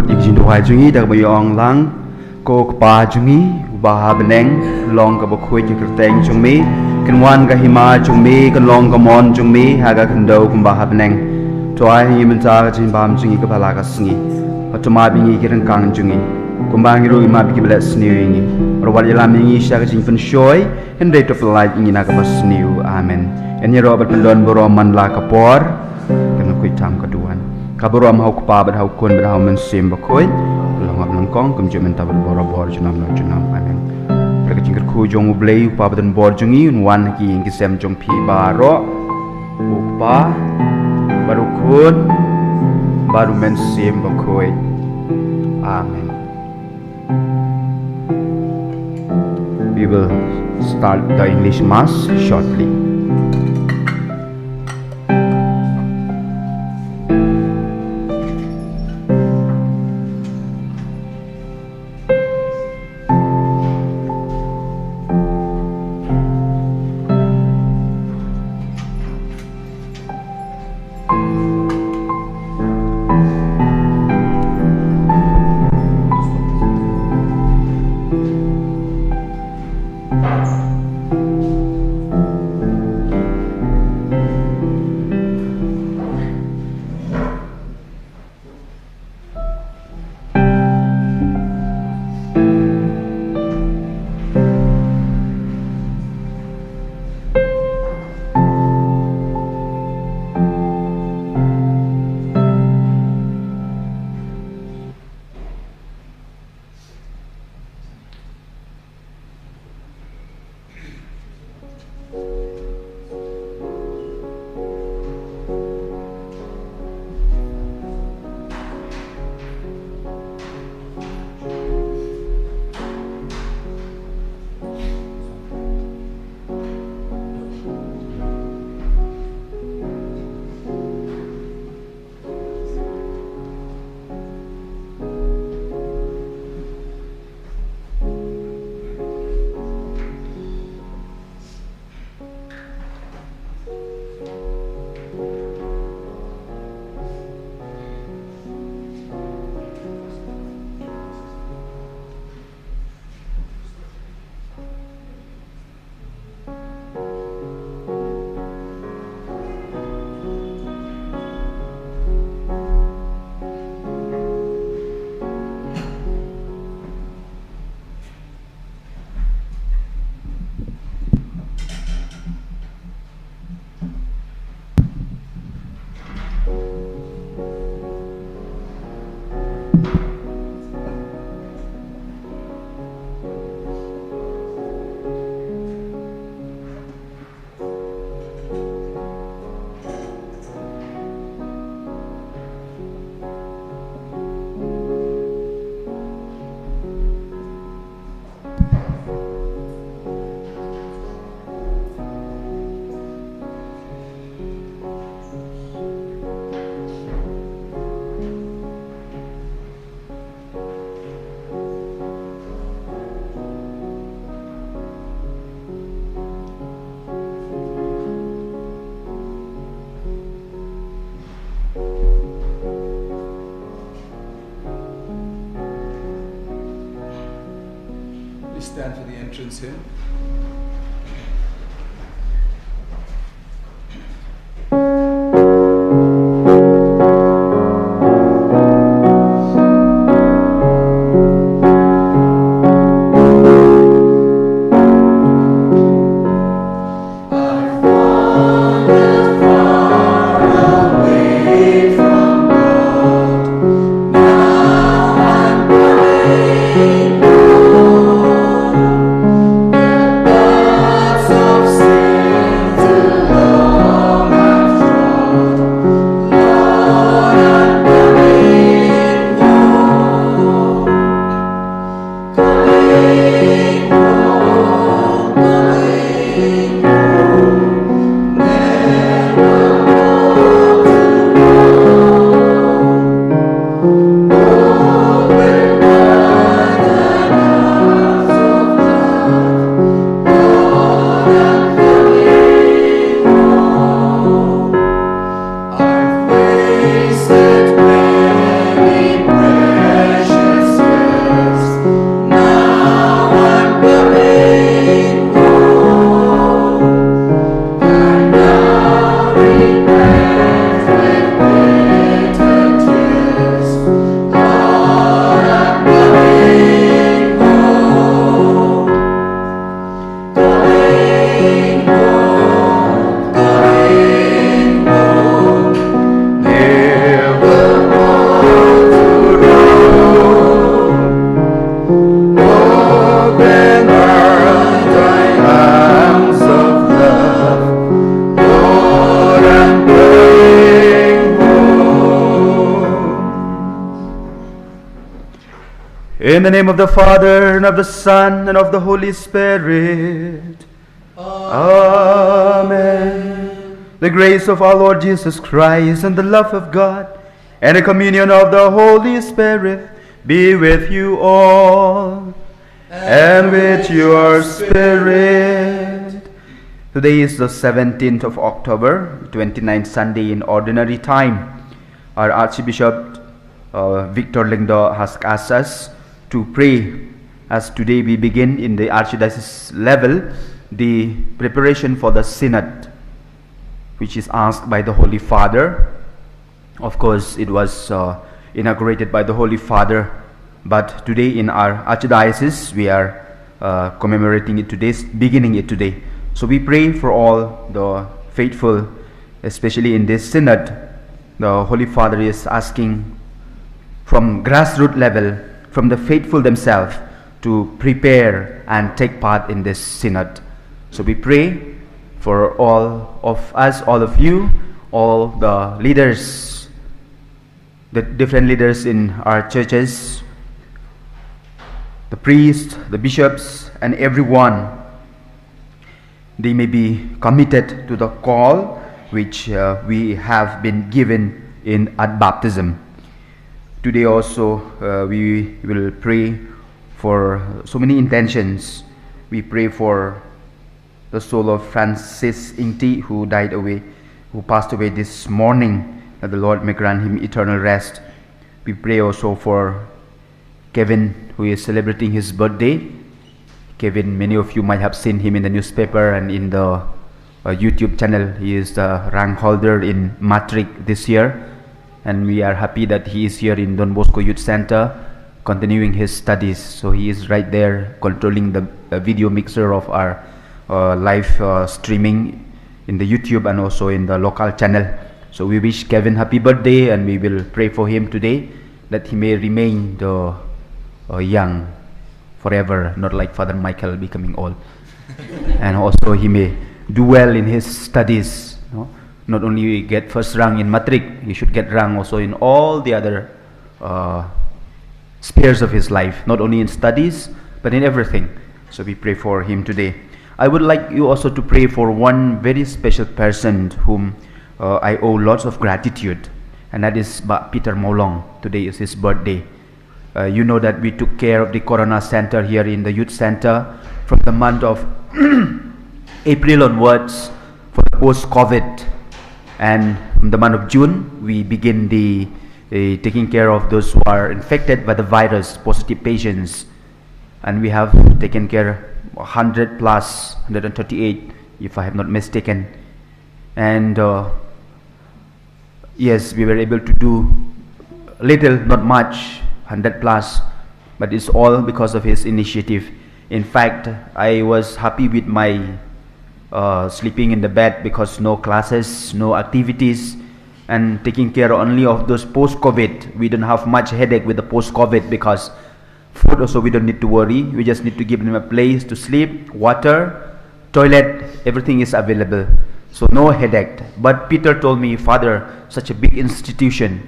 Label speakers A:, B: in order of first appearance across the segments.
A: kut ikjin dohai jungi dak bayong lang ko kpa jungi ubaha beneng long ka bakhui ki kerteng jungmi kenwan ka hima jungmi kan long ka mon jungmi haga kendo kumbaha beneng toai hi menca jin bam jungi ka bala ka sngi patuma bingi ki rengkang jungi kumbang ru ima bigi belat sniu ingi rawal yalam ingi sya ka jin pen shoy and rate of light ingi na ka sniu amen eni robert pendon boro man la ka por kan ku tam ka duan ka boro am hau pa bat hau kun bat hau men sim ba khoi long ab long kong kum ju men ta boro bor junam no junam amen ka jing ku jong blei pa bat bor jungi un wan ki ingi sem jong pi ba ro upa baru kun baru men sim ba khoi amen. We will start the English Mass shortly.
B: Stand for the entrance hymn.
C: Now I'm coming home.
A: In the name of the Father, and of the Son, and of the Holy Spirit. Amen. The grace of our Lord Jesus Christ, and the love of God, and the communion of the Holy Spirit be with you all, and with your spirit. Today is the 17th of October, 29th Sunday in Ordinary Time. Our Archbishop Victor Lingdo has asked us to pray, as today we begin in the Archdiocese level the preparation for the Synod, which is asked by the Holy Father. Of course, it was inaugurated by the Holy Father, but today in our Archdiocese we are commemorating it today, beginning it today. So we pray for all the faithful, especially in this Synod. The Holy Father is asking from grassroots level, from the faithful themselves, to prepare and take part in this Synod. So we pray for all of us, all of you, all the leaders, the different leaders in our churches, the priests, the bishops, and everyone. They may be committed to the call which we have been given at baptism. Today also we will pray for so many intentions. We pray for the soul of Francis Ingti, who passed away this morning, that the Lord may grant him eternal rest. We pray also for Kevin, who is celebrating his birthday. Kevin, many of you might have seen him in the newspaper and in the YouTube channel. He is the rank holder in Matric this year, and we are happy that he is here in Don Bosco Youth Center continuing his studies. So he is right there controlling the video mixer of our live streaming in the YouTube and also in the local channel. So we wish Kevin happy birthday, and we will pray for him today, that he may remain young forever, not like Father Michael becoming old. And also he may do well in his studies. Not only get first rank in Matric, he should get rank also in all the other spheres of his life, not only in studies but in everything. So we pray for him today. I would like you also to pray for one very special person whom I owe lots of gratitude, and that is Peter Molong. Today is his birthday. You know that we took care of the Corona Center here in the Youth Center from the month of April onwards for the post-COVID, and from the month of June we begin the taking care of those who are infected by the virus, positive patients, and we have taken care 100 plus 138 if I have not mistaken. And yes, we were able to do little, not much, 100 plus, but it's all because of his initiative. In fact, I was happy with my sleeping in the bed, because no classes, no activities, and taking care only of those post-COVID. We don't have much headache with the post-COVID, because food also we don't need to worry. We just need to give them a place to sleep, water, toilet, everything is available. So no headache. But Peter told me, Father, such a big institution,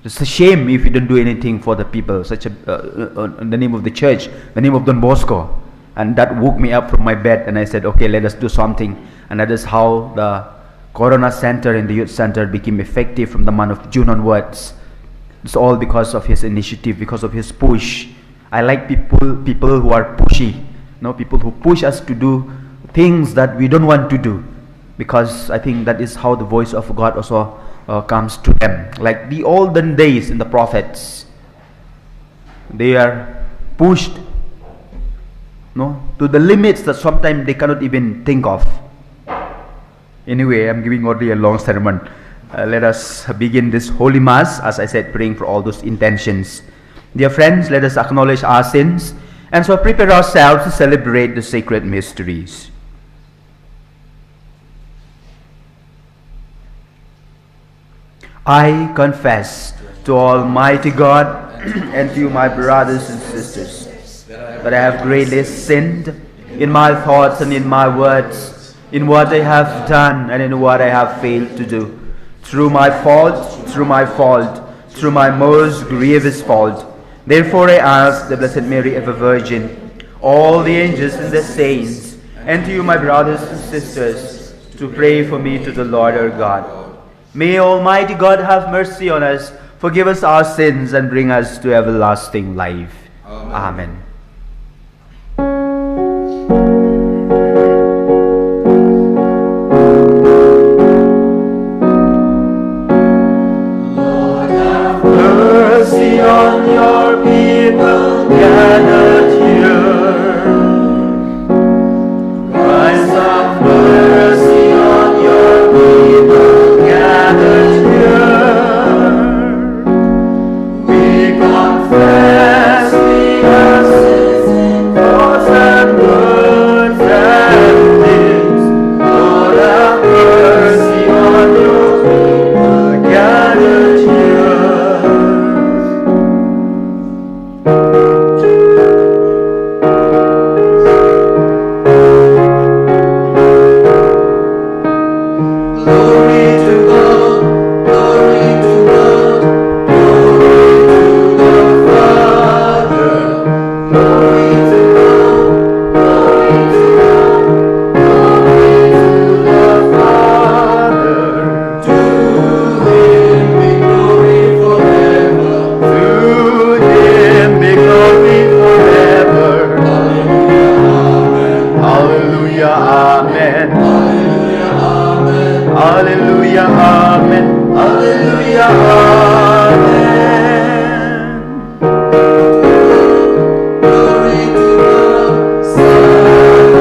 A: it's a shame if you don't do anything for the people, in the name of the church, the name of Don Bosco. And that woke me up from my bed, and I said, okay, let us do something. And that is how the Corona Center and the Youth Center became effective from the month of June onwards. It's all because of his initiative, because of his push. I like people who are pushy, people who push us to do things that we don't want to do, because I think that is how the voice of God also comes to them. Like the olden days in the prophets, they are pushed to the limits that sometimes they cannot even think of. Anyway, I'm giving already a long sermon. Let us begin this Holy Mass, as I said, praying for all those intentions. Dear friends, let us acknowledge our sins and so prepare ourselves to celebrate the sacred mysteries. I confess to Almighty God and to you, my brothers and sisters, that I have greatly sinned in my thoughts and in my words, in what I have done and in what I have failed to do. Through my fault, through my most grievous fault. Therefore I ask the Blessed Mary, ever Virgin, all the angels and the saints, and to you, my brothers and sisters, to pray for me to the Lord our God. May Almighty God have mercy on us, forgive us our sins, and bring us to everlasting life. Amen.
B: Lord, have mercy on your people gathered here. Christ, have mercy on your people gathered here. We confess we have sins in thoughts and words and deeds. Lord, have mercy on your people gathered here. Glory to God, glory to God, glory to the Father. Glory to God, glory to God, glory to the Father. To Him be glory forever. To Him be glory forever. Hallelujah, amen. Hallelujah, amen. Hallelujah, amen. Hallelujah, amen. Glory to God, Son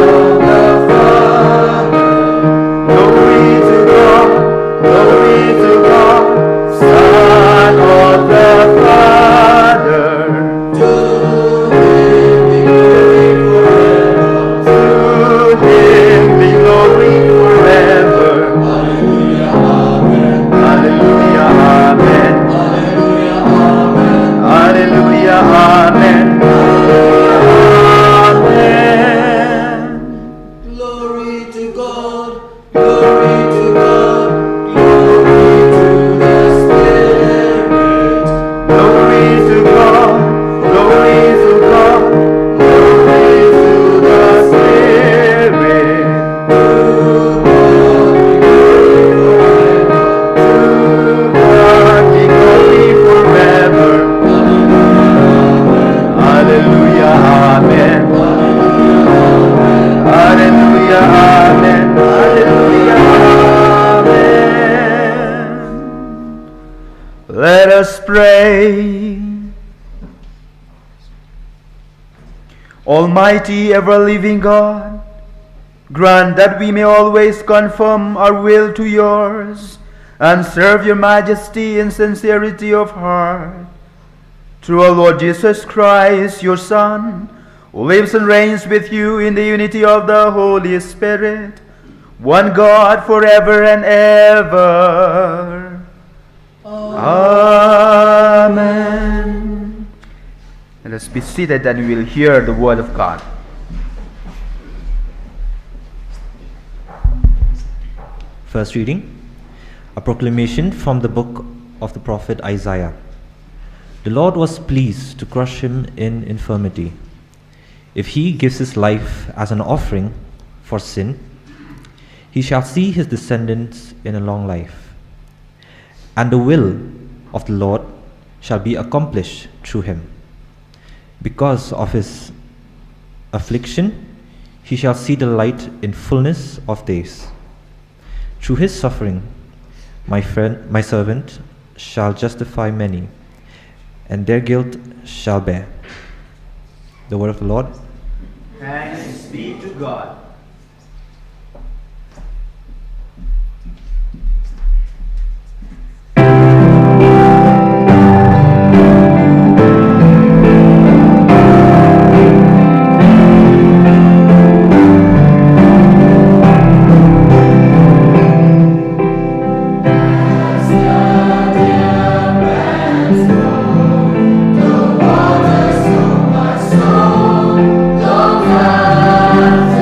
B: of the Father. Glory to God, Son of the Father. To Him be glory forever. To Him be glory forever. Hallelujah, amen. Hallelujah, amen. Hallelujah, amen. Hallelujah, amen. Amen. Glory to God, glory to God, glory to the Spirit. Glory to God, glory to God, glory to the Spirit. To God be glory forever. Hallelujah, amen. Hallelujah, amen. Hallelujah, amen. Let us pray. Almighty, ever-living God, grant that we may always conform our will to yours and serve your majesty in sincerity of heart. Through our Lord Jesus Christ, your Son, who lives and reigns with you in the unity of the Holy Spirit, one God forever and ever. Amen. Let us be seated and we will hear the word of God.
C: First reading, a proclamation from the book of the prophet Isaiah. The Lord was pleased to crush him in infirmity. If he gives his life as an offering for sin, he shall see his descendants in a long life. And the will of the Lord shall be accomplished through him. Because of his affliction, he shall see the light in fullness of days. Through his suffering, my servant shall justify many, and their guilt shall bear. The word of the Lord.
A: Thanks be to God.
B: The waters of my soul, long after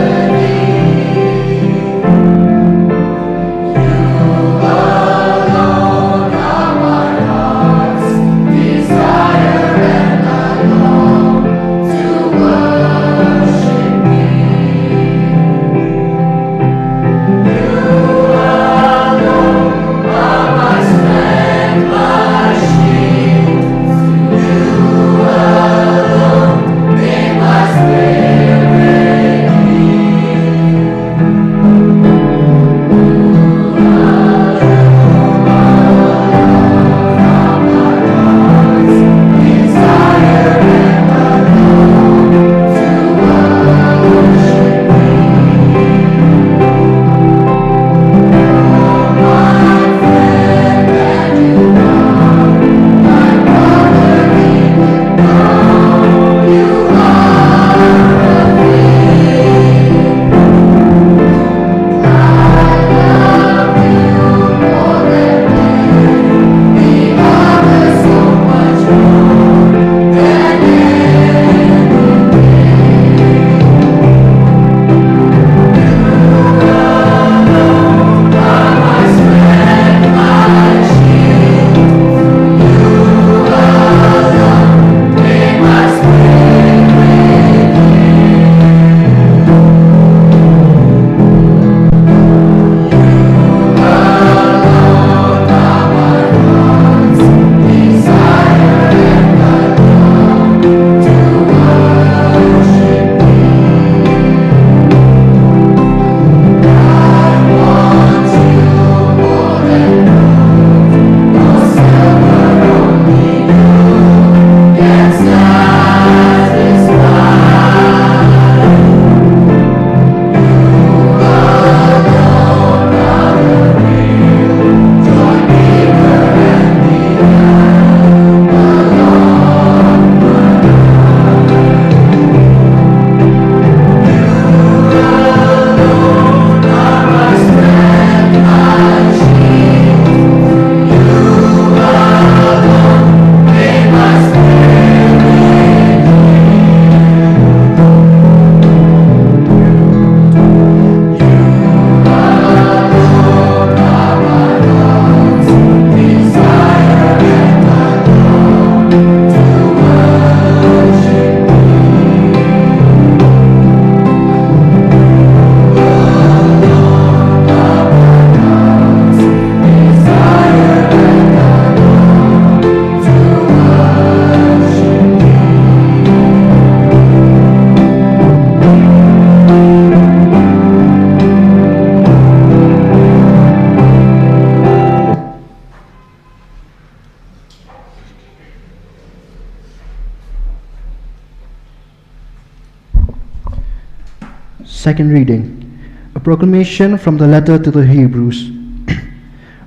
D: Second reading. A proclamation from the letter to the Hebrews.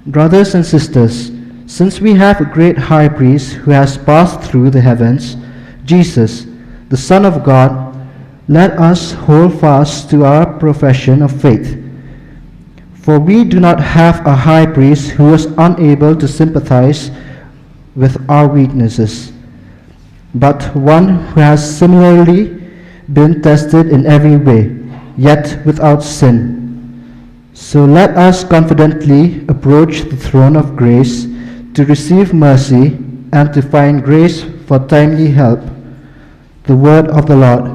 D: Brothers and sisters, since we have a great high priest who has passed through the heavens, Jesus, the Son of God, let us hold fast to our profession of faith. For we do not have a high priest who is unable to sympathize with our weaknesses, but one who has similarly been tested in every way, yet without sin. So let us confidently approach the throne of grace to receive mercy and to find grace for timely help. The word of the Lord.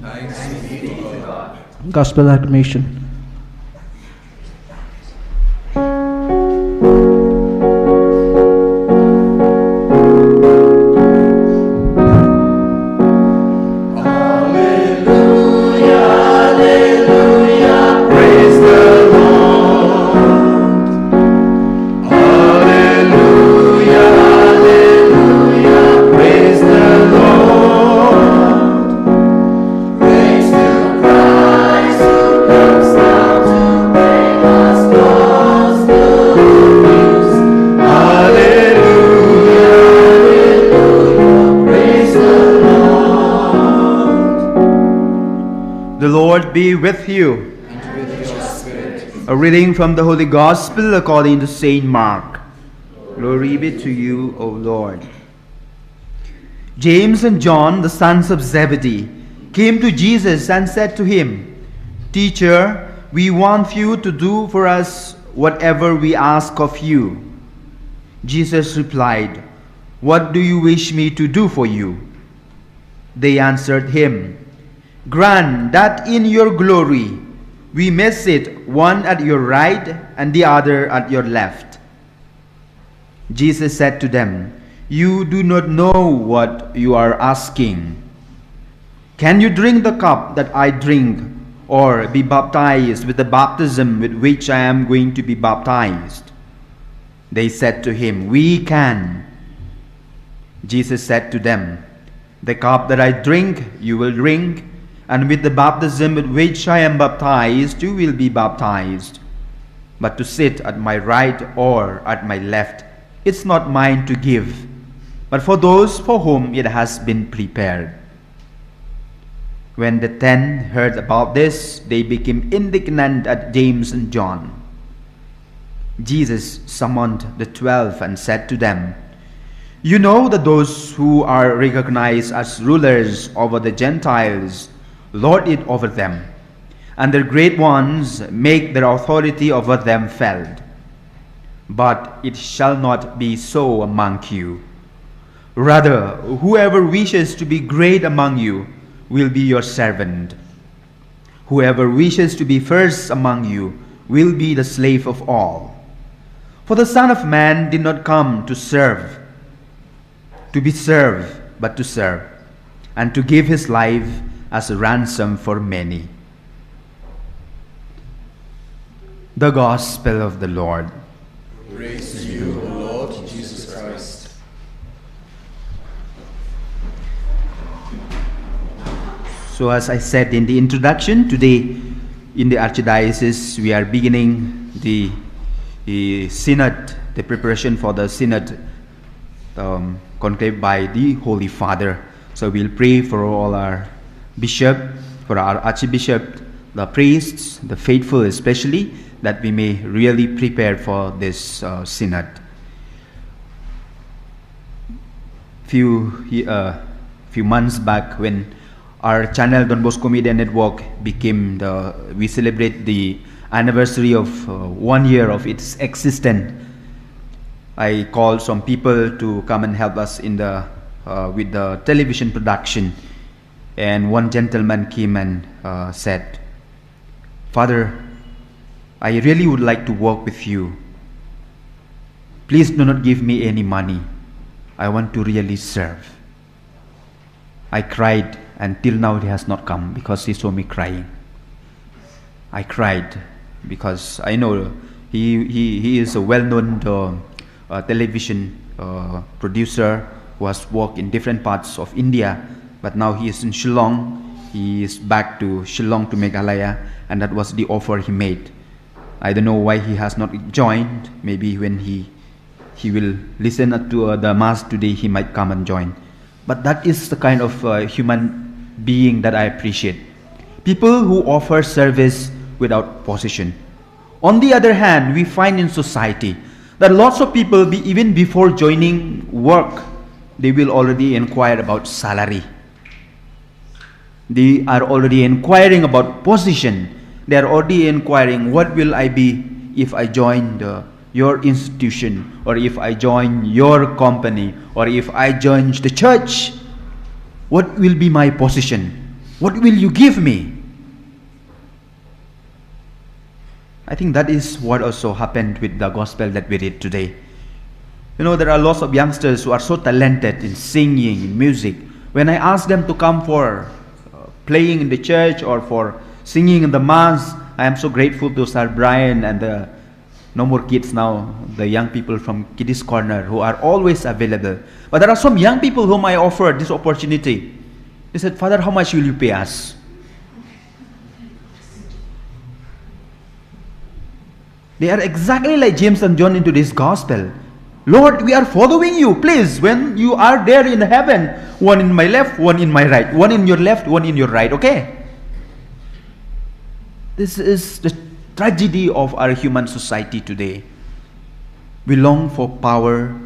E: Thanks be to God.
D: Gospel acclamation.
B: Be with you.
E: And with your spirit.
B: A reading from the Holy Gospel according to Saint Mark. Glory be to you, O Lord. James and John, the sons of Zebedee, came to Jesus and said to him, Teacher, we want you to do for us whatever we ask of you. Jesus replied, What do you wish me to do for you? They answered him, Grant that in your glory we may sit one at your right and the other at your left. Jesus said to them, You do not know what you are asking. Can you drink the cup that I drink, or be baptized with the baptism with which I am going to be baptized? They said to him, We can. Jesus said to them, The cup that I drink you will drink, and with the baptism with which I am baptized, you will be baptized. But to sit at my right or at my left, it's not mine to give, but for those for whom it has been prepared. When the 10 heard about this, they became indignant at James and John. Jesus summoned the 12 and said to them, You know that those who are recognized as rulers over the Gentiles lord it over them, and their great ones make their authority over them felt. But it shall not be so among you. Rather, whoever wishes to be great among you will be your servant. Whoever wishes to be first among you will be the slave of all. For the Son of Man did not come to be served, but to serve, and to give his life as a ransom for many. The Gospel of the Lord.
E: Praise to you, O Lord Jesus Christ.
B: So as I said in the introduction, today in the Archdiocese we are beginning the Synod, the preparation for the Synod conclave by the Holy Father. So we'll pray for all our bishop, for our archbishop, the priests, the faithful especially, that we may really prepare for this synod. Few months back, when our channel Don Bosco Media Network became we celebrate the anniversary of 1 year of its existence, I called some people to come and help us in with the television production. And one gentleman came and said, Father, I really would like to work with you. Please do not give me any money. I want to really serve. I cried, and till now it has not come because he saw me crying. I cried because I know he is a well-known television producer who has worked in different parts of India, but now he is in Shillong. he is back to Shillong, to Meghalaya, and that was the offer he made. I don't know why he has not joined. Maybe when he will listen to the mass today, he might come and join. But that is the kind of human being that I appreciate. People who offer service without position. On the other hand, we find in society that lots of people, even before joining work, they will already inquire about salary. They are already inquiring about position. They are already inquiring, what will I be if I join your institution, or if I join your company, or if I join the church? What will be my position? What will you give me? I think that is what also happened with the gospel that we read today. You know, there are lots of youngsters who are so talented in singing, in music. When I ask them to come for playing in the church or for singing in the mass, I am so grateful to Sir Brian and the No More Kids now, the young people from Kiddies Corner who are always available. But there are some young people whom I offered this opportunity. They said, Father, how much will you pay us? They are exactly like James and John into this gospel. Lord, we are following you. Please, when you are there in heaven, one in my left, one in my right. One in your left, one in your right. Okay? This is the tragedy of our human society today. We long for power.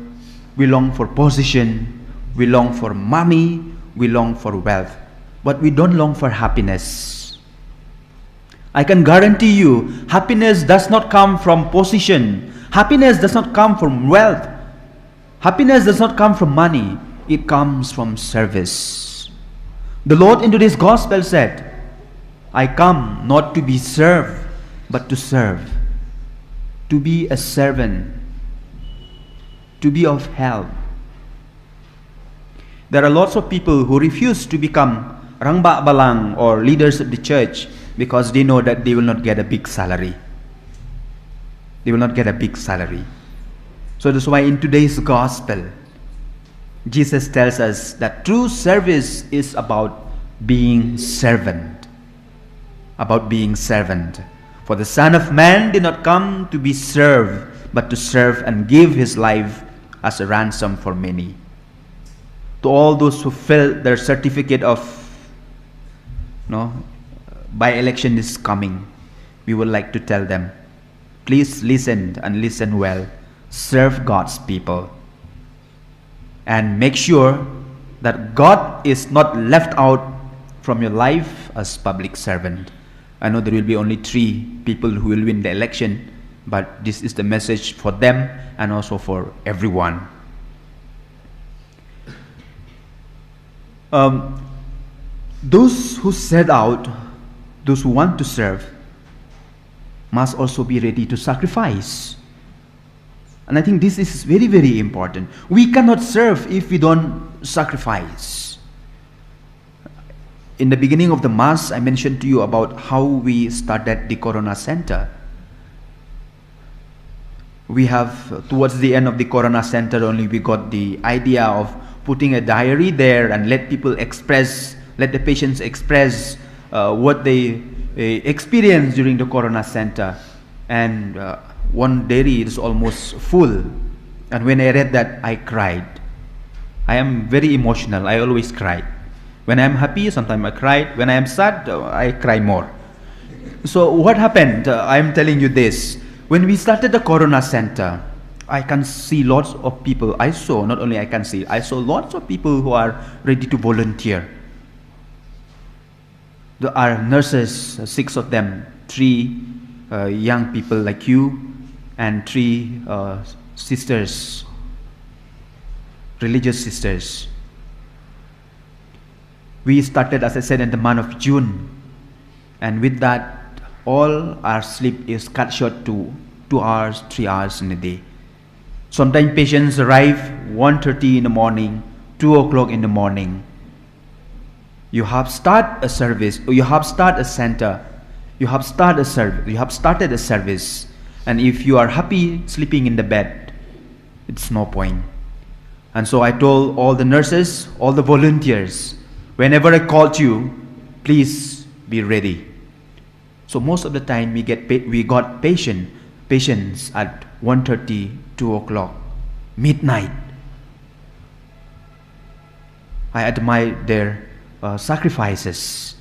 B: We long for position. We long for money. We long for wealth. But we don't long for happiness. I can guarantee you, happiness does not come from position. Happiness does not come from wealth. Happiness does not come from money. It comes from service. The Lord in today's gospel said, I come not to be served, but to serve. To be a servant. To be of help. There are lots of people who refuse to become Rangba Balang or leaders of the church because they know that they will not get a big salary. They will not get a big salary. So that's why in today's gospel, Jesus tells us that true service is about being servant. About being servant. For the Son of Man did not come to be served, but to serve and give his life as a ransom for many. To all those who felt their certificate of by-election is coming, we would like to tell them, please listen and listen well. Serve God's people. And make sure that God is not left out from your life as public servant. I know there will be only 3 people who will win the election, but this is the message for them and also for everyone. Those who set out, those who want to serve, must also be ready to sacrifice. And I think this is very, very important. We cannot serve if we don't sacrifice. In the beginning of the Mass, I mentioned to you about how we started the Corona Center. We have, towards the end of the Corona Center only, we got the idea of putting a diary there and let the patients express what they experienced during the Corona Center. And one diary is almost full. And when I read that, I cried. I am very emotional. I always cry. When I am happy, sometimes I cry. When I am sad, I cry more. So what happened? I am telling you this. When we started the Corona Center, I can see lots of people. I saw lots of people who are ready to volunteer. There are nurses, 6 of them, 3 young people like you, and 3 sisters, religious sisters. We started, as I said, in the month of June, and with that, all our sleep is cut short to 2 hours, 3 hours in a day. Sometimes patients arrive 1:30 in the morning, 2 o'clock in the morning. You have started a service, or you have started a center, you have started a service, and if you are happy sleeping in the bed, it's no point. And so I told all the nurses, all the volunteers, whenever I called you, please be ready. So most of the time we got patients at 1:30, 2 o'clock, midnight. I admire their sacrifices.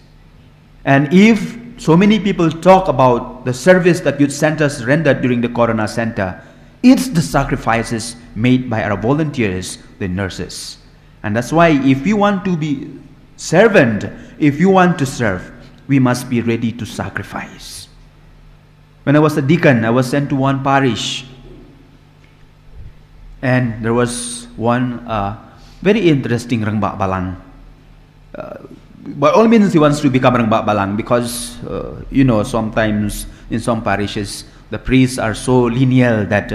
B: And if so many people talk about the service that youth centers rendered during the Corona Center, it's the sacrifices made by our volunteers, the nurses. And that's why if we want to be servant, if you want to serve, we must be ready to sacrifice. When I was a deacon, I was sent to one parish, and there was one very interesting Rengbak Balang. By all means, he wants to become Rengbak Balang because, sometimes in some parishes, the priests are so lenient that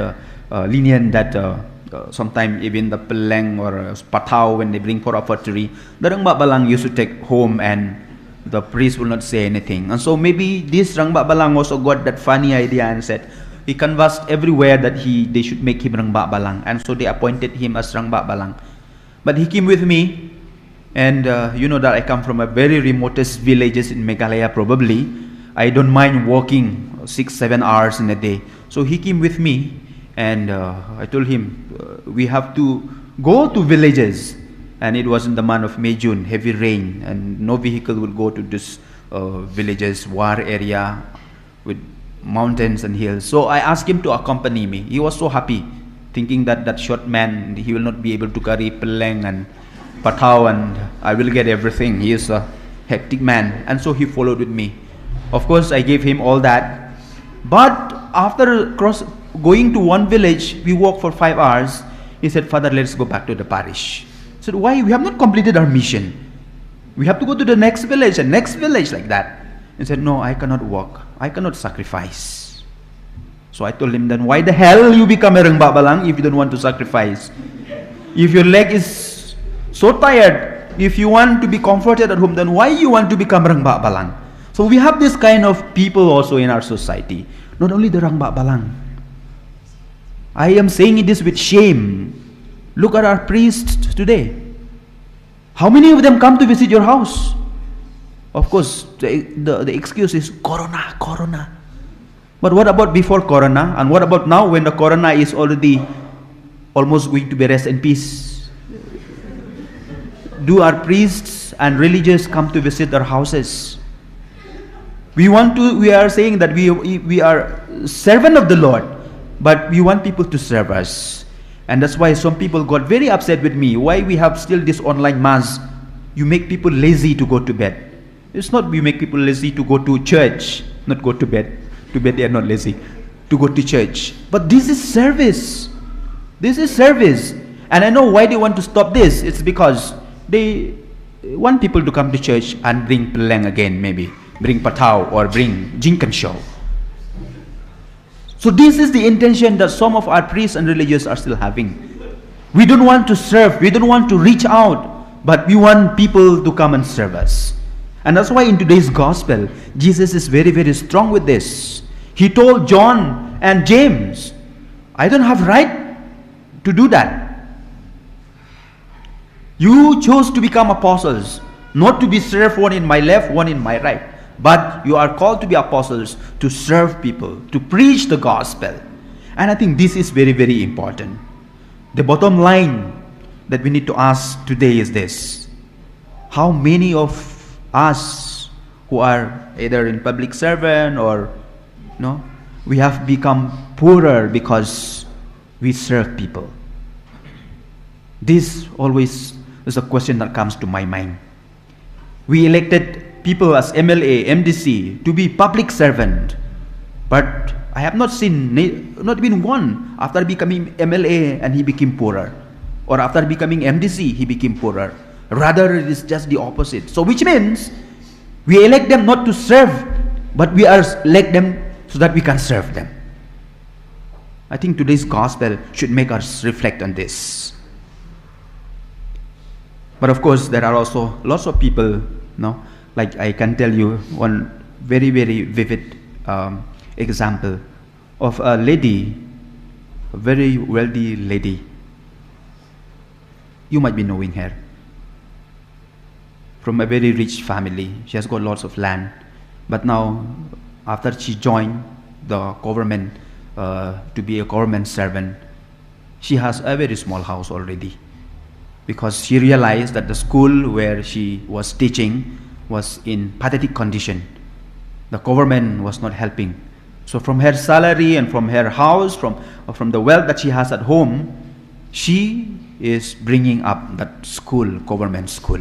B: sometimes even the peleng or patau, when they bring for offertory, the Rengbak Balang used to take home and the priest will not say anything. And so maybe this Rengbak Balang also got that funny idea and said, he canvassed everywhere that they should make him Rengbak Balang. And so they appointed him as Rengbak Balang. But he came with me, and you know that I come from a very remotest villages in Meghalaya probably. I don't mind walking 6-7 hours in a day. So he came with me, and I told him, we have to go to villages. And it was in the month of May, June, heavy rain, and no vehicle will go to this villages, war area with mountains and hills. So I asked him to accompany me. He was so happy, thinking that that short man, he will not be able to carry peleng and patau, and I will get everything. He is a hectic man. And so he followed with me. Of course, I gave him all that. But after going to one village, we walked for 5 hours. He said, Father, let's go back to the parish. I said, why? We have not completed our mission. We have to go to the next village and next village like that. He said, no, I cannot walk. I cannot sacrifice. So I told him, then why the hell you become a Rengbak Balang if you don't want to sacrifice? If your leg is so tired, if you want to be comforted at home, then why you want to become Rengbak Balang? So we have this kind of people also in our society. Not only the Rengbak Balang. I am saying this with shame. Look at our priests today. How many of them come to visit your house? Of course, the excuse is Corona, Corona. But what about before Corona? And what about now when the Corona is already almost going to be rest in peace? Do our priests and religious come to visit our houses? We are saying that we are servant of the Lord, but we want people to serve us. And that's why some people got very upset with me. Why we have still this online mass? You make people lazy to go to bed. It's not we make people lazy to go to church, not go to bed. To bed they are not lazy. To go to church. But this is service. This is service. And I know why they want to stop this. It's because they want people to come to church and bring peleng again, maybe. Bring patau or bring Jingmane show. So this is the intention that some of our priests and religious are still having. We don't want to serve, we don't want to reach out, but we want people to come and serve us. And that's why in today's gospel, Jesus is very, very strong with this. He told John and James, I don't have right to do that. You chose to become apostles, not to be served, one in my left, one in my right. But you are called to be apostles, to serve people, to preach the gospel. And I think this is very, very important. The bottom line that we need to ask today is this. How many of us who are either in public servant or we have become poorer because we serve people? This always is a question that comes to my mind. We elected people as MLA, MDC to be public servant, but I have not seen, not even one, after becoming MLA and he became poorer, or after becoming MDC he became poorer. Rather it is just the opposite. So which means we elect them not to serve, but we elect them so that we can serve them. I think today's gospel should make us reflect on this. But of course there are also lots of people, like I can tell you one very, very vivid example of a lady, a very wealthy lady. You might be knowing her. from a very rich family. She has got lots of land. But now, after she joined the government to be a government servant, she has a very small house already, because she realized that the school where she was teaching was in pathetic condition. The government was not helping. So from her salary and from her house, from the wealth that she has at home, she is bringing up that school, government school.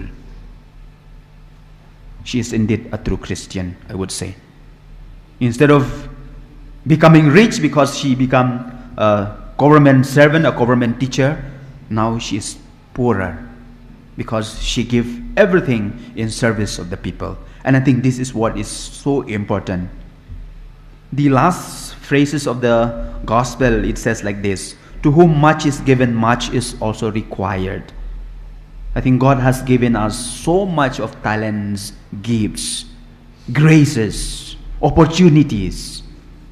B: She is indeed a true Christian, I would say. Instead of becoming rich because she became a government servant, a government teacher, now she is poorer because she gave everything in service of the people. And I think this is what is so important. The last phrases of the gospel, it says like this: to whom much is given, much is also required. I think God has given us so much of talents, gifts, graces, opportunities.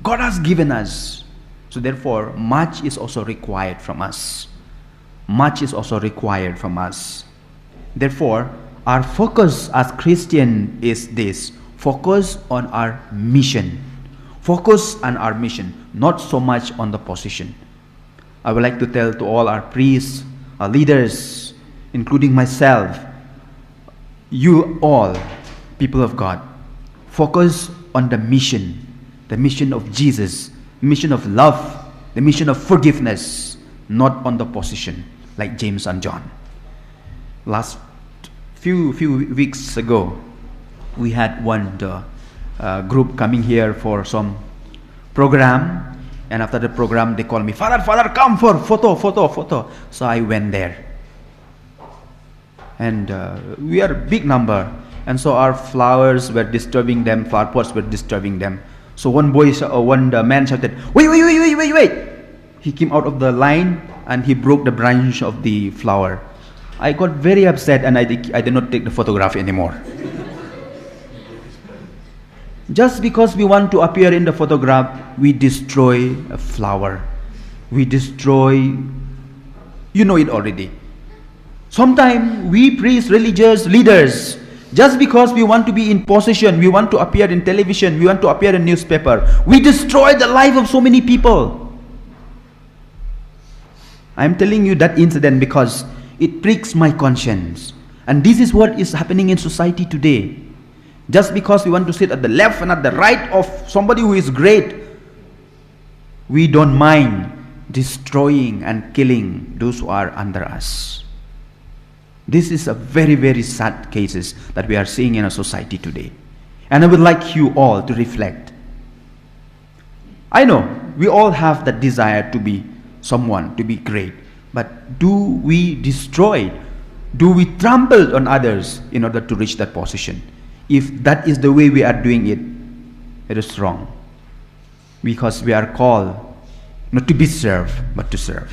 B: God has given us. So therefore, much is also required from us. Much is also required from us. Therefore, our focus as Christian is this: focus on our mission. Focus on our mission, not so much on the position. I would like to tell to all our priests, our leaders, including myself, you all, people of God, focus on the mission of Jesus, mission of love, the mission of forgiveness, not on the position, like James and John. Last few weeks ago, we had one group coming here for some program, and after the program they called me, Father, come for photo. So I went there, and we are a big number, and so our flowers were disturbing them, flower pots were disturbing them. So one man shouted, wait. He came out of the line and he broke the branch of the flower. I got very upset, and I did not take the photograph anymore. Just because we want to appear in the photograph, we destroy a flower. We destroy, you know it already. Sometimes we priests, religious leaders, just because we want to be in position, we want to appear in television, we want to appear in newspaper, we destroy the life of so many people. I am telling you that incident because it pricks my conscience. And this is what is happening in society today. Just because we want to sit at the left and at the right of somebody who is great, we don't mind destroying and killing those who are under us. This is a very, very sad cases that we are seeing in our society today. And I would like you all to reflect. I know we all have that desire to be someone, to be great. But do we destroy, do we trample on others in order to reach that position? If that is the way we are doing it, it is wrong. Because we are called not to be served, but to serve.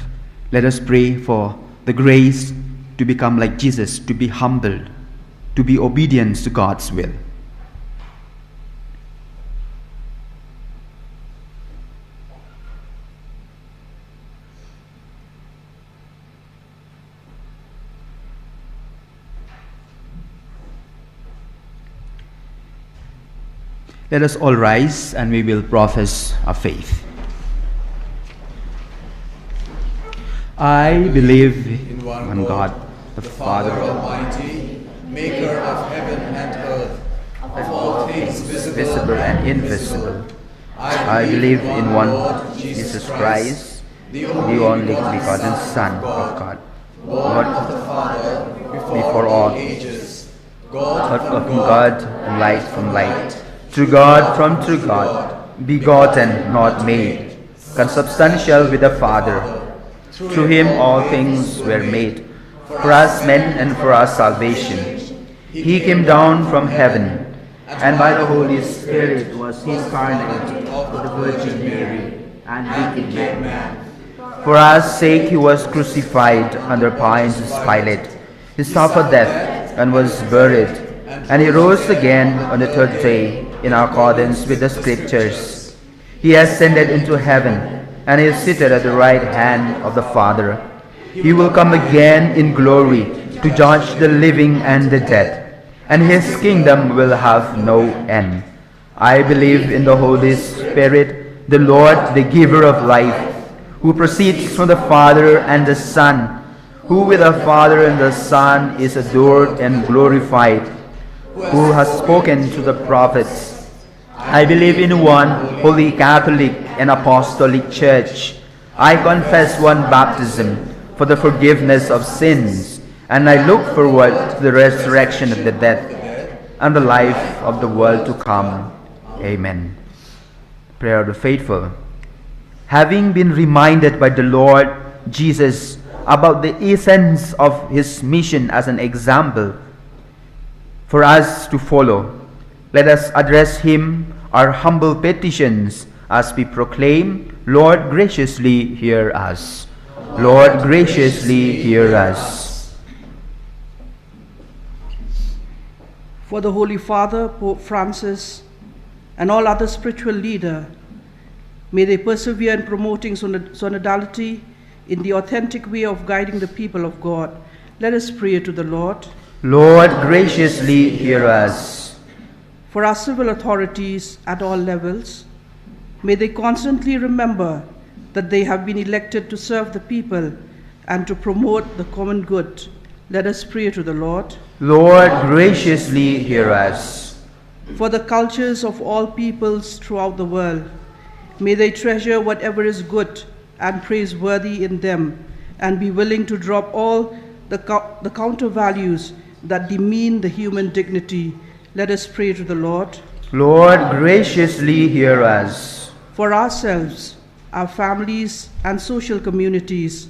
B: Let us pray for the grace to become like Jesus, to be humbled, to be obedient to God's will. Let us all rise and we will profess our faith. I believe
E: in
B: one God, the Father
E: Almighty, maker of heaven and earth, of all things visible
B: and invisible. I believe in one Lord Jesus Christ, the only begotten Son of God, Lord
E: of the Father,
B: before all
E: ages,
B: God of God and light from light, true God from true God, begotten, not made, consubstantial with the Father. Through him all things were made, for us men and for our salvation. He came down from heaven, and by the Holy Spirit was incarnate of the Virgin Mary, and became man. For our sake he was crucified under Pontius Pilate. He suffered death and was buried, and he rose again on the third day in accordance with the Scriptures. He ascended into heaven, and is seated at the right hand of the Father. He will come again in glory to judge the living and the dead, and his kingdom will have no end. I believe in the Holy Spirit, the Lord, the giver of life, who proceeds from the Father and the Son, who with the Father and the Son is adored and glorified, who has spoken to the prophets. I believe in one holy Catholic and Apostolic Church. I confess one baptism for the forgiveness of sins, and I look forward to the resurrection of the dead and the life of the world to come. Amen. Prayer of the Faithful. Having been reminded by the Lord Jesus about the essence of his mission as an example for us to follow, let us address him our humble petitions as we proclaim, Lord, graciously hear us. Lord, graciously hear us.
F: For the Holy Father, Pope Francis, and all other spiritual leaders, may they persevere in promoting synodality in the authentic way of guiding the people of God. Let us pray to the Lord.
B: Lord, graciously hear us.
F: For our civil authorities at all levels, may they constantly remember that they have been elected to serve the people and to promote the common good. Let us pray to the Lord.
B: Lord, graciously hear us.
F: For the cultures of all peoples throughout the world, may they treasure whatever is good and praiseworthy in them, and be willing to drop all the counter values that demean the human dignity. Let us pray to the Lord.
B: Lord, graciously hear us.
F: For ourselves, our families, and social communities,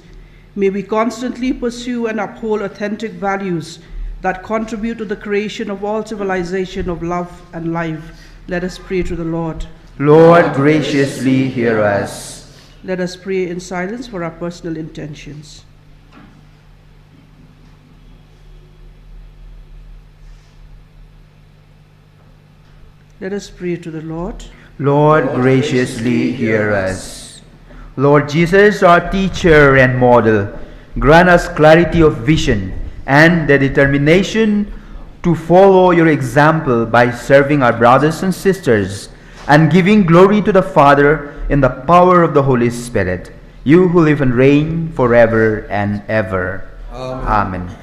F: may we constantly pursue and uphold authentic values that contribute to the creation of all civilization of love and life. Let us pray to the Lord.
B: Lord, graciously hear us.
F: Let us pray in silence for our personal intentions. Let us pray to the Lord.
B: Lord, graciously hear us. Lord Jesus, our teacher and model, grant us clarity of vision and the determination to follow your example by serving our brothers and sisters and giving glory to the Father in the power of the Holy Spirit, you who live and reign forever and ever.
E: Amen.
B: Amen.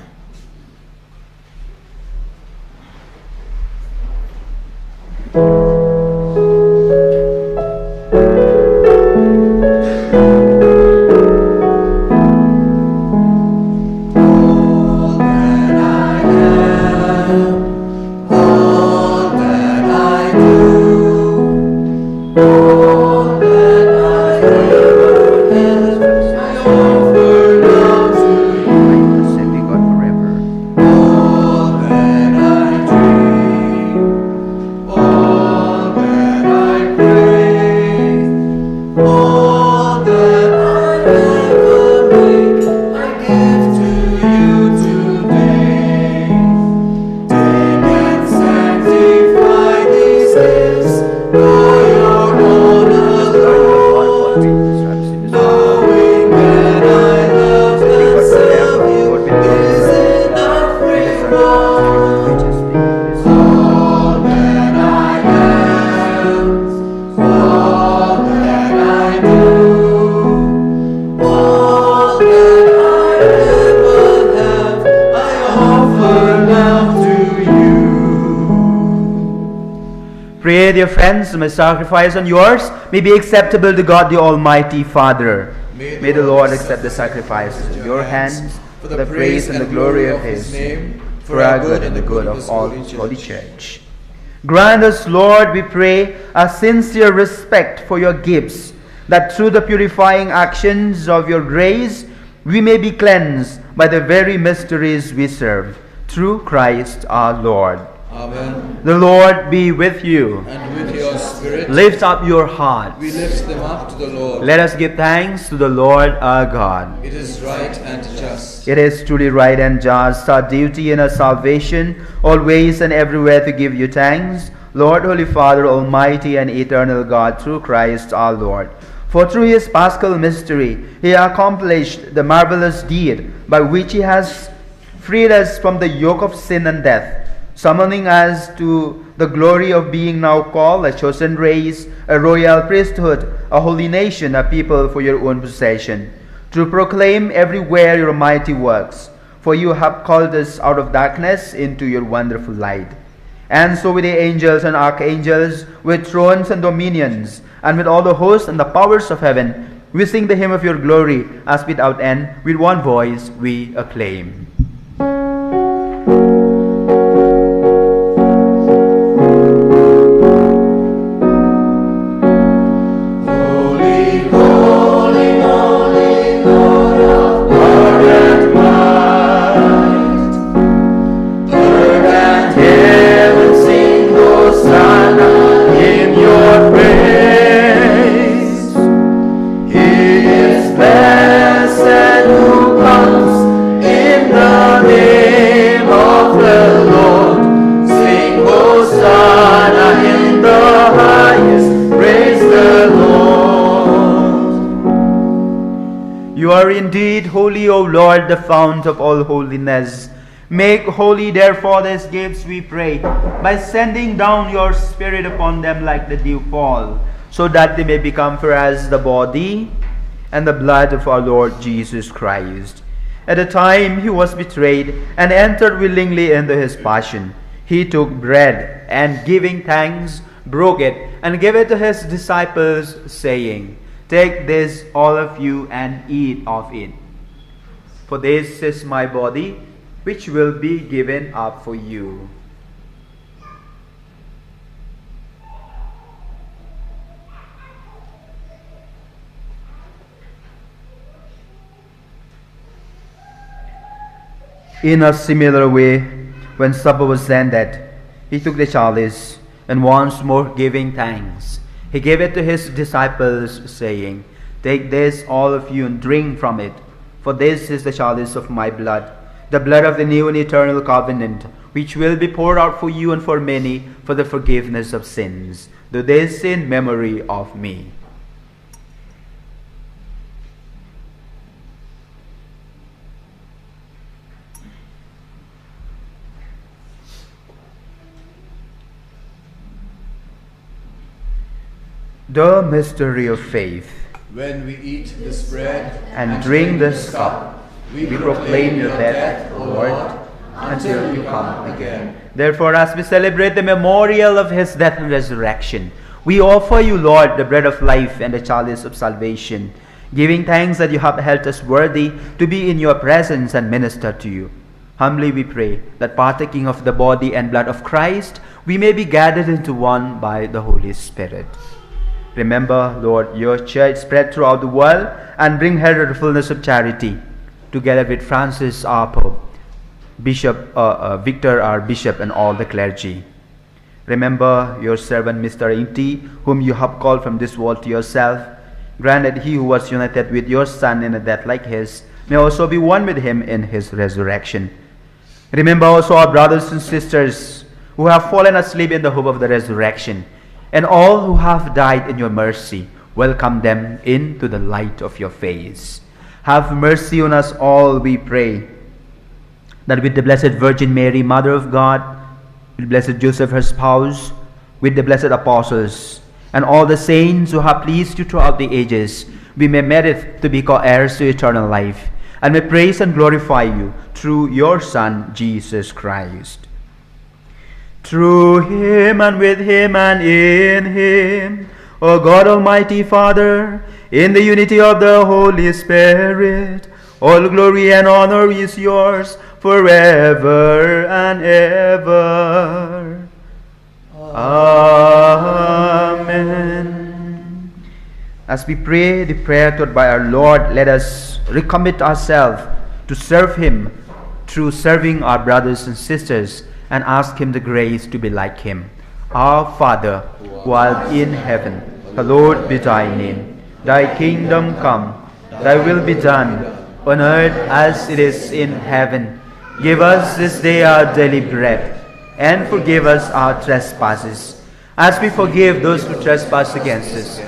B: Pray, dear friends, my sacrifice and yours may be acceptable to God the Almighty Father. May the Lord accept the sacrifices of your hands for the praise and the glory of his name, for our good and the good of all Holy Church. Grant us, Lord, we pray, a sincere respect for your gifts, that through the purifying actions of your grace, we may be cleansed by the very mysteries we serve. Through Christ our Lord.
E: Amen.
B: The Lord be with you.
E: And with your spirit.
B: Lift up your hearts.
E: We lift them up to the Lord.
B: Let us give thanks to the Lord our God.
E: It is right and just.
B: It is truly right and just, our duty and our salvation, always and everywhere to give you thanks, Lord, Holy Father, Almighty and eternal God, through Christ our Lord. For through his paschal mystery, he accomplished the marvelous deed by which he has freed us from the yoke of sin and death. summoning us to the glory of being now called a chosen race, a royal priesthood, a holy nation, a people for your own possession, to proclaim everywhere your mighty works. For you have called us out of darkness into your wonderful light. And so with the angels and archangels, with thrones and dominions, and with all the hosts and the powers of heaven, we sing the hymn of your glory, as without end, with one voice we acclaim. Indeed, holy, O Lord, the fount of all holiness. Make holy, therefore, these gifts, we pray, by sending down your Spirit upon them like the dew fall, so that they may become for us the body and the blood of our Lord Jesus Christ. At the time he was betrayed and entered willingly into his passion, he took bread and, giving thanks, broke it and gave it to his disciples, saying, "Take this, all of you, and eat of it. For this is my body, which will be given up for you." In a similar way, when supper was ended, he took the chalice, and once more giving thanks, he gave it to his disciples, saying, "Take this, all of you, and drink from it. For this is the chalice of my blood, the blood of the new and eternal covenant, which will be poured out for you and for many for the forgiveness of sins. Do this in memory of me." The mystery of faith.
E: When we eat this bread
B: and drink this cup, we proclaim your death, O Lord, until you come again. Therefore, as we celebrate the memorial of his death and resurrection, we offer you, Lord, the bread of life and the chalice of salvation, giving thanks that you have held us worthy to be in your presence and minister to you. Humbly we pray that, partaking of the body and blood of Christ, we may be gathered into one by the Holy Spirit. Remember, Lord, your church spread throughout the world, and bring her to the fullness of charity, together with Francis our Pope, Bishop Victor our Bishop, and all the clergy. Remember your servant Mr. Inti, whom you have called from this world to yourself. Grant that he who was united with your Son in a death like his may also be one with him in his resurrection. Remember also our brothers and sisters who have fallen asleep in the hope of the resurrection, and all who have died in your mercy. Welcome them into the light of your face. Have mercy on us all, we pray, that with the Blessed Virgin Mary, Mother of God, with Blessed Joseph, her spouse, with the blessed apostles, and all the saints who have pleased you throughout the ages, we may merit to be co-heirs to eternal life, and may praise and glorify you through your Son, Jesus Christ. Through him, and with him, and in him, O God Almighty Father, in the unity of the Holy Spirit, all glory and honor is yours forever and ever. Amen. As we pray the prayer taught by our Lord, let us recommit ourselves to serve him through serving our brothers and sisters, and ask him the grace to be like him. Our Father, who art in heaven, hallowed be thy name. Thy kingdom come, thy will be done, on earth as it is in heaven. Give us this day our daily bread, and forgive us our trespasses, as we forgive those who trespass against us.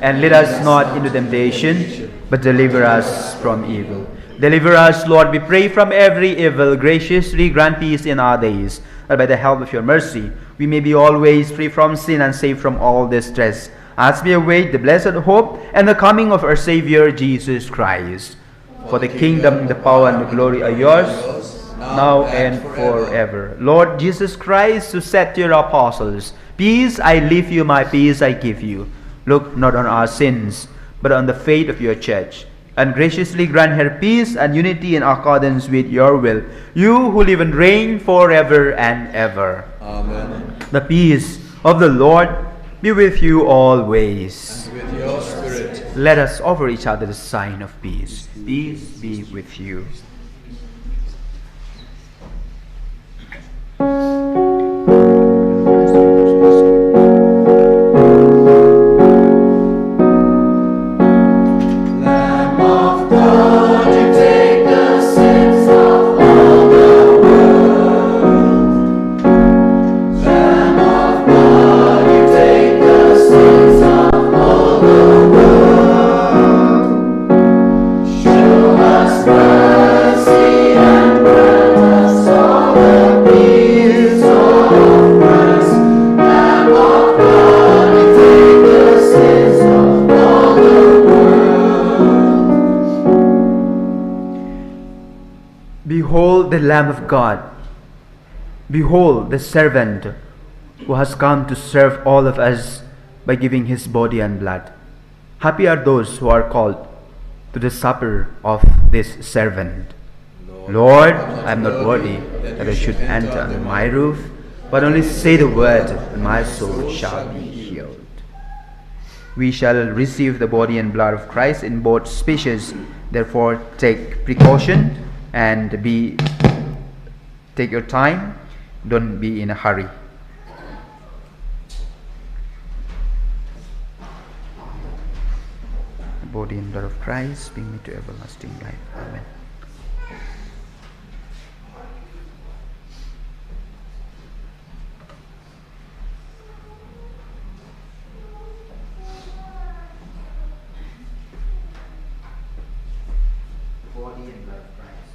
B: And lead us not into temptation, but deliver us from evil. Deliver us, Lord, we pray, from every evil. Graciously grant peace in our days, that by the help of your mercy, we may be always free from sin and safe from all distress, as we await the blessed hope and the coming of our Savior Jesus Christ. For the kingdom, the power, and the glory are yours, now and forever. Lord Jesus Christ, who said to your apostles, "Peace I leave you, my peace I give you," look not on our sins, but on the faith of your church, and graciously grant her peace and unity in accordance with your will, you who live and reign forever and ever.
E: Amen.
B: The peace of the Lord be with you always.
E: And with your spirit.
B: Let us offer each other the sign of peace. Peace be with you. Behold the Lamb of God. Behold the servant who has come to serve all of us by giving his body and blood. Happy are those who are called to the supper of this servant. Lord, I am not worthy that I should enter under my roof, but only say the word, and my soul shall be healed. We shall receive the body and blood of Christ in both species. Therefore, take precaution and take your time. Don't be in a hurry. The body and blood of Christ bring me to everlasting life. Amen. Body and blood of Christ. The body and blood of Christ.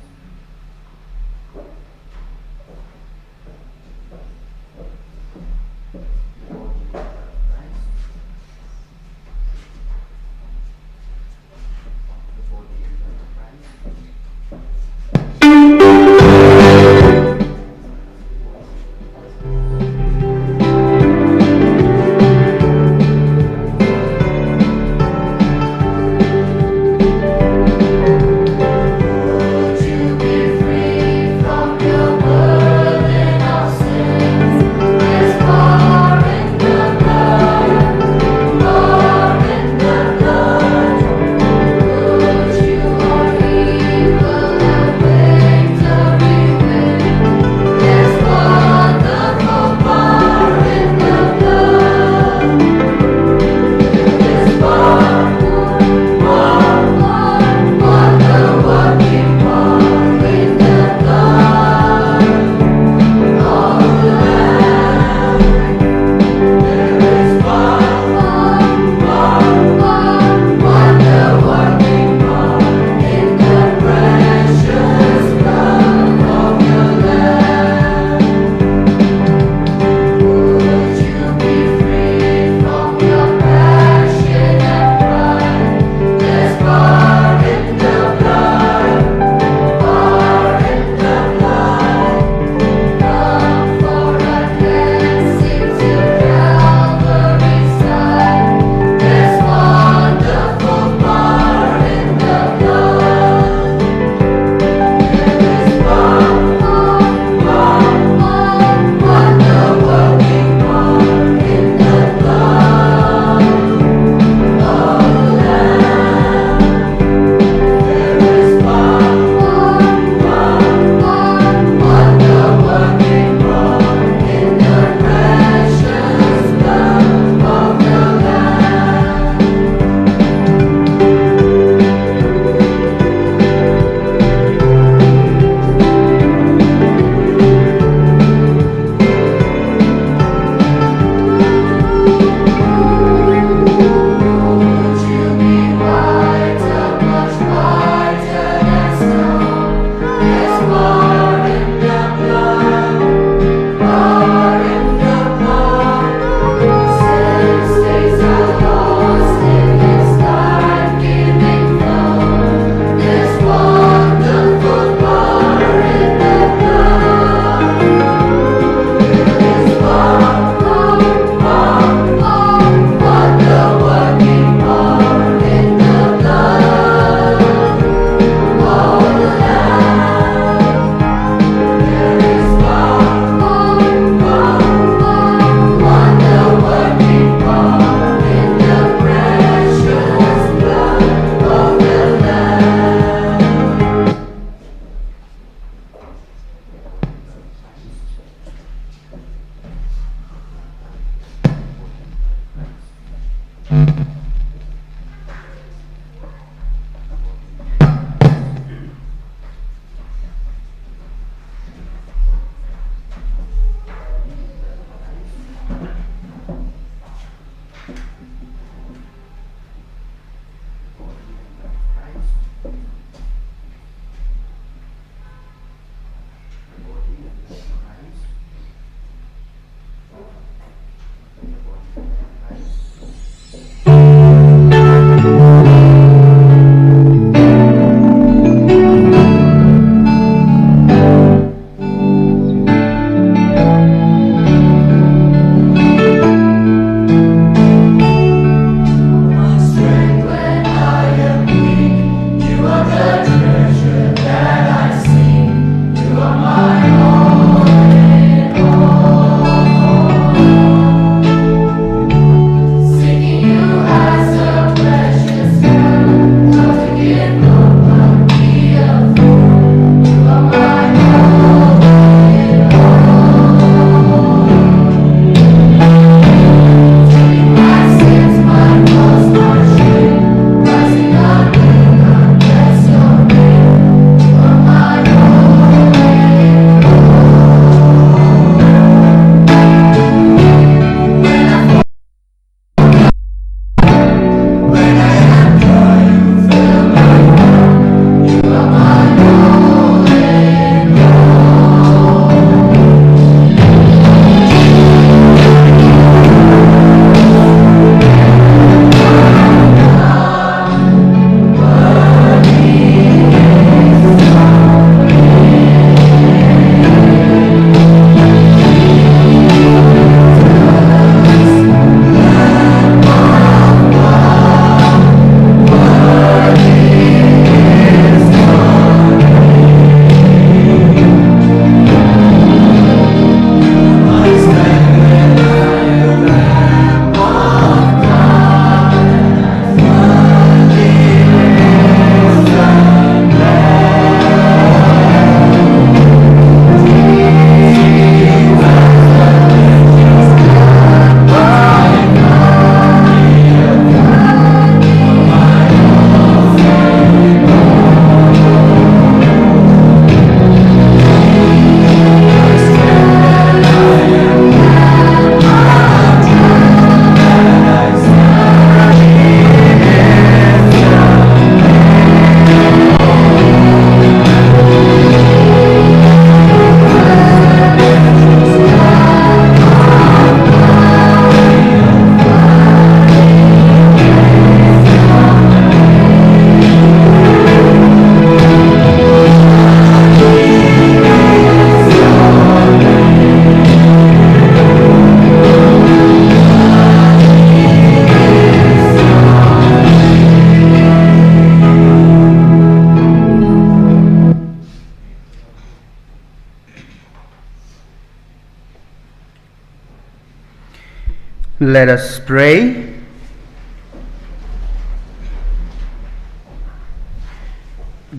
B: Let us pray.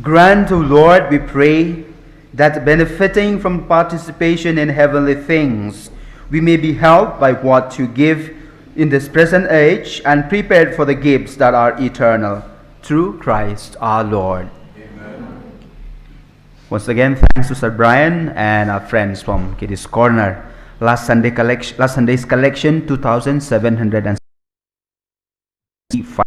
B: Grant, O Lord, we pray, that benefiting from participation in heavenly things, we may be helped by what you give in this present age and prepared for the gifts that are eternal. Through Christ our Lord.
E: Amen.
B: Once again, thanks to Sir Brian and our friends from Kitty's Corner. Last Sunday's collection, 2,765.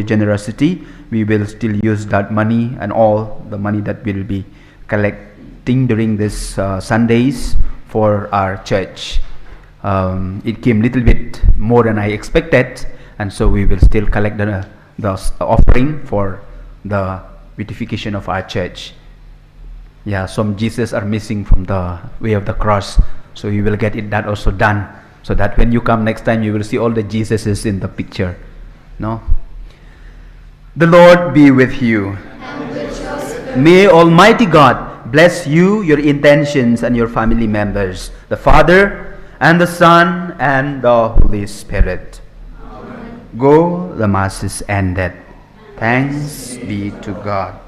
B: Generosity, we will still use that money and all the money that we'll be collecting during this Sundays for our church. It came a little bit more than I expected, and so we will still collect the offering for the beautification of our church. Yeah, some Jesus are missing from the way of the cross, so we will get that also done, so that when you come next time you will see all the Jesuses in the picture. No? The Lord be with you.
E: And with your spirit.
B: May Almighty God bless you, your intentions, and your family members, the Father, and the Son, and the Holy Spirit.
E: Amen.
B: Go, the Mass is ended. Thanks be to God.